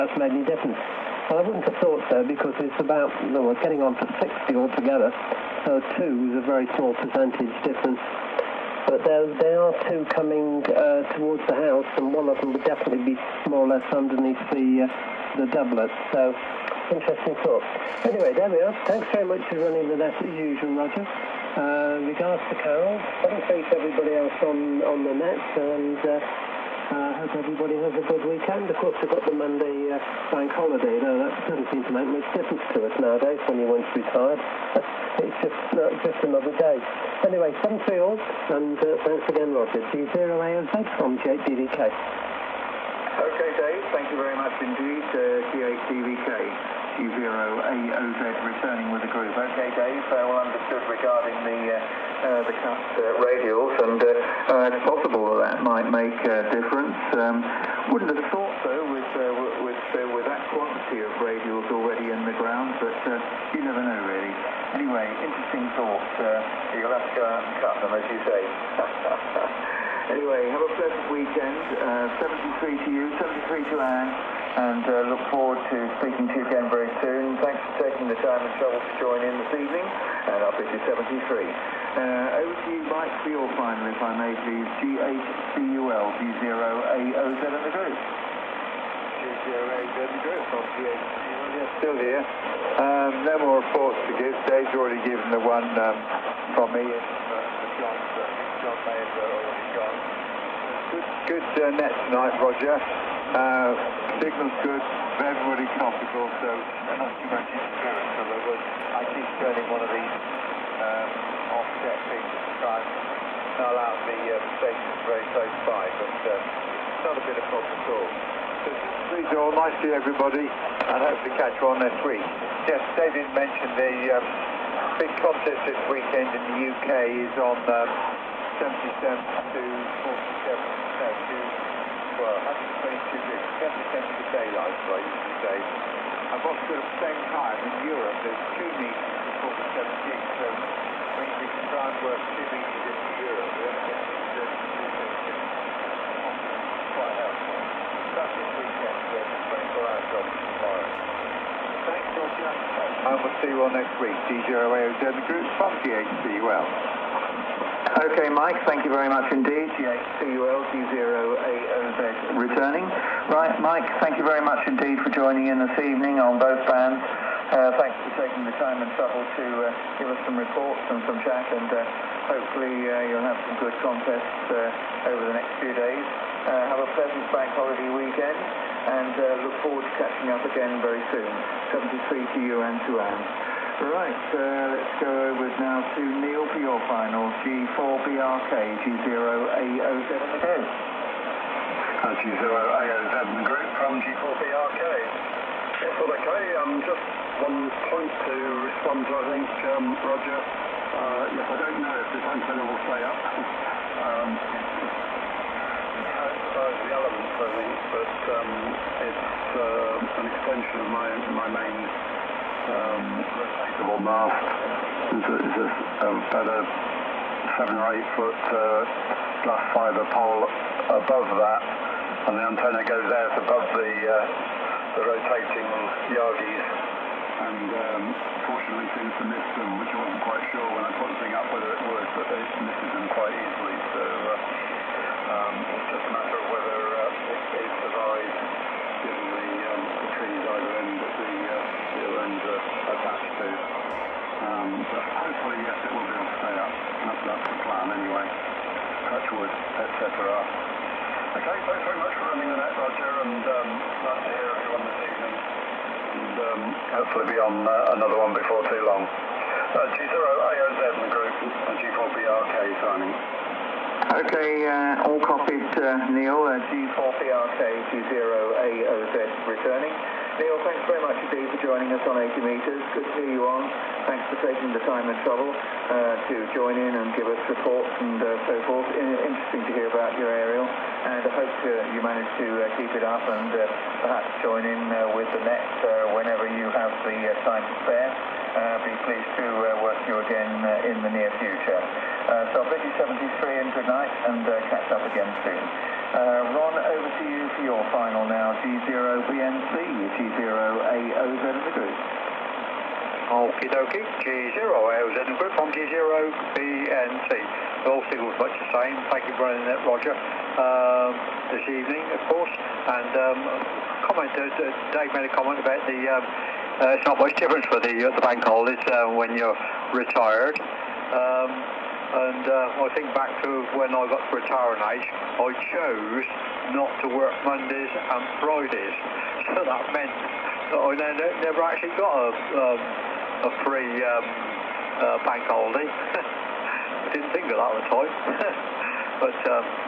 That's made any difference. Well, I wouldn't have thought so, because it's about, no, we're getting on to 60 altogether, so 2 is a very small percentage difference. But there are 2 coming towards the house, and one of them would definitely be more or less underneath the doublet. So, interesting thought. Anyway, there we are. Thanks very much for running the net as usual, Roger. Regards to Carol, 7-3 to everybody else on the net, and hope everybody has a good weekend. Of course, we've got the Monday bank holiday, though that doesn't seem to make much difference to us nowadays when you want to be tired. It's just another day. Anyway, 7-3 all, and thanks again, Roger. G0AOZ from G8DVK. Okay, Dave, thank you very much indeed. G8DVK, G0AOZ returning with the group. Okay, Dave, well understood regarding the cut radials, and it's possible that might make a difference. Wouldn't have thought so with that quantity of radials already in the ground, but you never know really. Anyway, interesting thoughts. You'll have to go out and cut them, as you say. Anyway, have a pleasant weekend. 73 to you, 73 to Anne, and look forward to speaking to you again very soon. Thanks for taking the time and trouble to join in this evening, and I'll bid you 73. Over to you, Mike, for your final, if I may, please. G8CUL, G0AOZ in the group. G0AOZ in the group, from G8CUL, yes, still here. No more reports to give. Dave's already given the one from me, and John may have already gone. Good net tonight, Roger. Signal's good, everybody comfortable, so not too much interference. I keep turning one of these offset things to try and null out the stations very close by, but not a bit of problem at all. So, please all, nice to see everybody, and hopefully catch you on next week. Yes, David mentioned the big contest this weekend in the UK is on 77 to 47, no, to, well, 122 degrees, 77 to daylight, as I used to say. And what's good at the same time, in Europe, there's 2 meters before the 17, so we can try and work 2 meters into Europe. We don't get to 2 quite helpful. That's this weekend, 24-hour job tomorrow. Thanks, Roger. And we'll see you all next week. G0AOZ the group from G8CUL. Okay, Mike, thank you very much indeed. G8CUL, G0AOZ returning. Right, Mike, thank you very much indeed for joining in this evening on both bands. Thanks for taking the time and trouble to give us some reports and some chat, and hopefully you'll have some good contests over the next few days. Have a pleasant bank holiday weekend, and look forward to catching up again very soon. 73 to you and to Anne. Right, let's go over now to Neil for your final. G4BRK, G0AOZ in the group. G0AOZ in the group from G4BRK. Yes, well, okay, just one point to respond to, I think, Roger. Yes, I don't know if this antenna will stay up. The elements, I think, but it's an extension of my main rotatable mast. Is about a 7 or 8 foot glass fibre pole above that, and the antenna goes out above the rotating Yagis, and fortunately seems to miss them, which I wasn't quite sure when I put the thing up whether it would, but it misses them quite easily, so it's just a matter of whether it survives given the trees either end that the other end are attached to. But hopefully, yes, it will be able to stay up. That's the plan anyway. Touch wood, etc. Okay, thanks very much for running the net, Roger, and glad to hear everyone this evening. And hopefully be on another one before too long. G0AOZ in the group, and G4BRK signing. Okay, all copied, Neil. G4BRK, G0AOZ returning. Neil, thanks very much indeed for joining us on 80 metres. Good to hear you on. Thanks for taking the time and trouble to join in and give us reports and so forth. Interesting to hear about your aerial, and I hope you manage to keep it up and perhaps join in with the net whenever you have the time to spare. Be pleased to work with you again in the near future. So I'll bid you 73 and good night, and catch up again soon. Ron, over to you for your final now. G0BNC, G0AOZ in the group. Okie dokie, G0AOZ in the group from G0BNC. All signals much the same. Thank you for running that, Roger. This evening, of course. And Dave made a comment about the it's not much difference for the bank holidays when you're retired. And I think back to when I got to retiring age, I chose not to work Mondays and Fridays. So that meant that I never actually got a free bank holiday. I didn't think of that at the time. But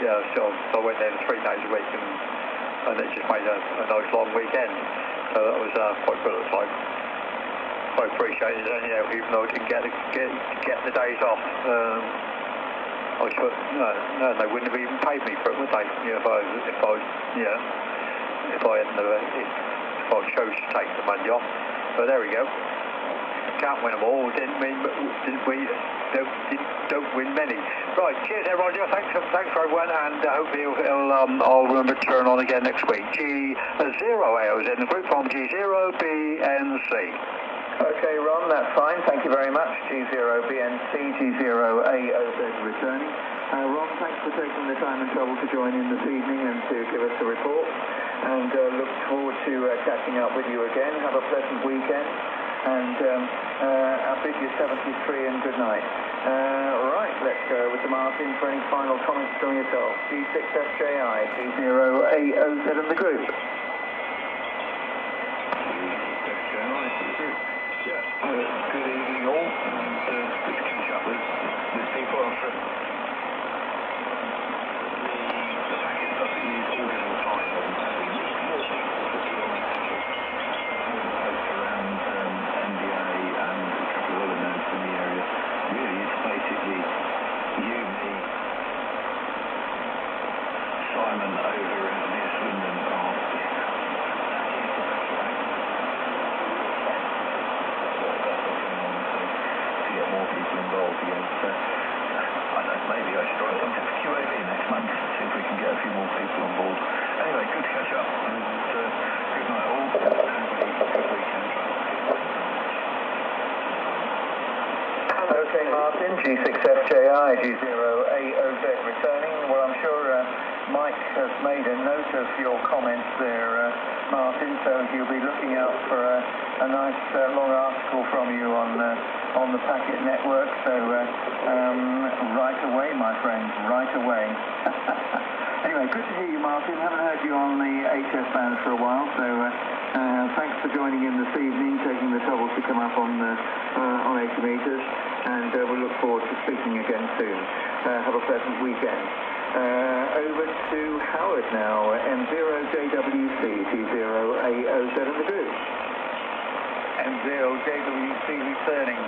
yeah, so I went there 3 days a week and it just made a nice long weekend. So that was quite good at the time. I appreciate it, anyhow, even though I didn't get the days off. They wouldn't have even paid me for it, would they? If I chose to take the Monday off. But there we go. Can't win them all. Don't win many. Right, cheers there, Roger. Thanks everyone, and hopefully I'll return on again next week. G0AOZ in the group from G0BNC. Okay, Ron, that's fine. Thank you very much. G0BNC, G0AOZ returning. Ron, thanks for taking the time and trouble to join in this evening and to give us a report. And look forward to catching up with you again. Have a pleasant weekend. And I'll bid you 73 and good night. Right, let's go over to Martin for any final comments from yourself. G6FJI, G0AOZ in the group. Good evening all, and good to catch up with people after the packet stuff that you ordered in time. We need more people to be on that post around NBA and a couple of other nodes in the area. Really, it's basically you, me, Simon over near Swindon are more people involved again. So, I don't know, maybe I should write something for QAV next month, see if we can get a few more people on board. Anyway, good to catch up, and good night all. Everybody, good weekend. Okay, Martin, G6FJI, G0AOZ returning. Well, I'm sure Mike has made a note of your comments there, Martin, so he'll be looking out for a nice long article from you on the packet network. So right away, my friend, right away. Anyway, good to hear you, Martin. Haven't heard you on the HS band for a while, so thanks for joining in this evening, taking the trouble to come up on 80 meters, and we look forward to speaking again soon. Have a pleasant weekend. Over to Howard now, M0JWC, G0AOZ in the group. M0JWC returning.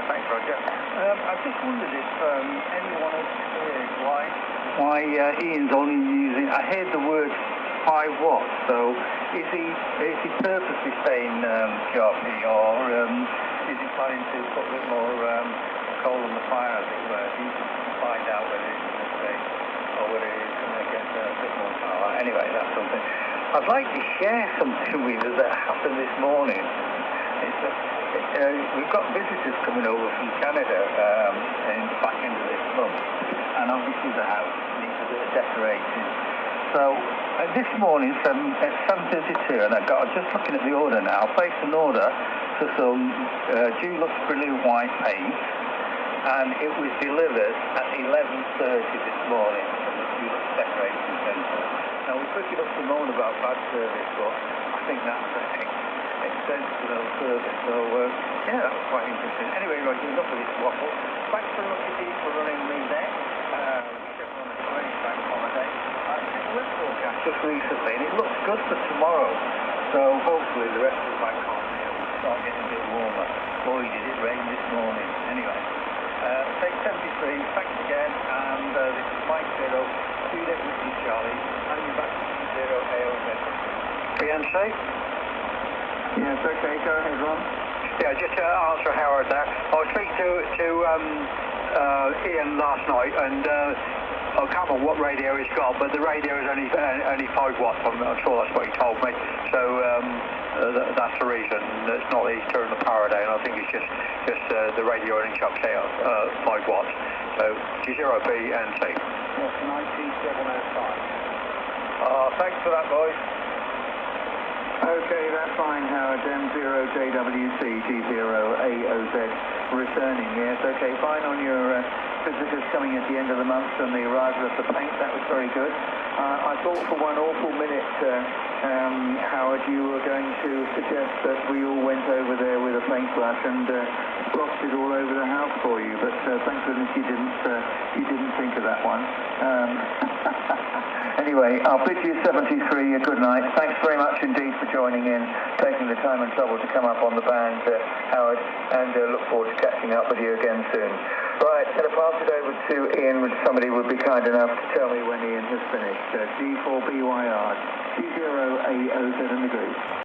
Thanks, Roger. I just wondered if anyone has heard why Ian's only using. I heard the word 5 watts. So is he purposely staying sharply, or is he planning to put a bit more coal on the fire, as it were? You can find out whether it's going to stay or whether it's going to get a bit more power. Anyway, that's something. I'd like to share something with you that happened this morning. We've got visitors coming over from Canada in the back end of this month, and obviously the house needs a bit of decorating. So this morning at 7:32, and just looking at the order now, I placed an order for some Dulux blue white paint, and it was delivered at 11:30 this morning at the Dulux Decorating Centre. Now we could get up to moan about bad service, but I think that's extensive service. So yeah, that was quite interesting. Anyway, Roger, enough of this waffle. Thanks very much indeed for running me there. On a great bank holiday. I checked the weather forecast just recently, and it looks good for tomorrow. So hopefully the rest of the bank holiday will start getting a bit warmer. Boy, did it rain this morning. Anyway, take 73. Thanks again, and this is Mike Zero, Juliet Whiskey Charlie, and you're back to G0AOZ. BNC? Yes, okay, go ahead, Ron. Yeah, just to answer Howard there. I was speaking to Ian last night, and I can't remember what radio he's got, but the radio is only 5 watts. I'm sure that's what he told me. So that's the reason. It's not that he's turned the power down. I think it's just the radio only chucks out 5 watts. So G0B and C. Yes, 9705. Thanks for that, boys. Okay, that's fine, Howard. M0JWC, G0AOZ, returning. Yes, okay, fine on your visitors coming at the end of the month and the arrival of the paint. That was very good. I thought for one awful minute, Howard, you were going to suggest that we all went over there with a paintbrush and frosted all over the house for you, but thank goodness you didn't think of that one. Anyway, I'll bid you 73 a good night. Thanks very much indeed for joining in, taking the time and trouble to come up on the band, Howard, and look forward to catching up with you again soon. Right, going to pass it over to Ian, which somebody would be kind enough to tell me when Ian has finished. G4BYR, G0AOZ in the group.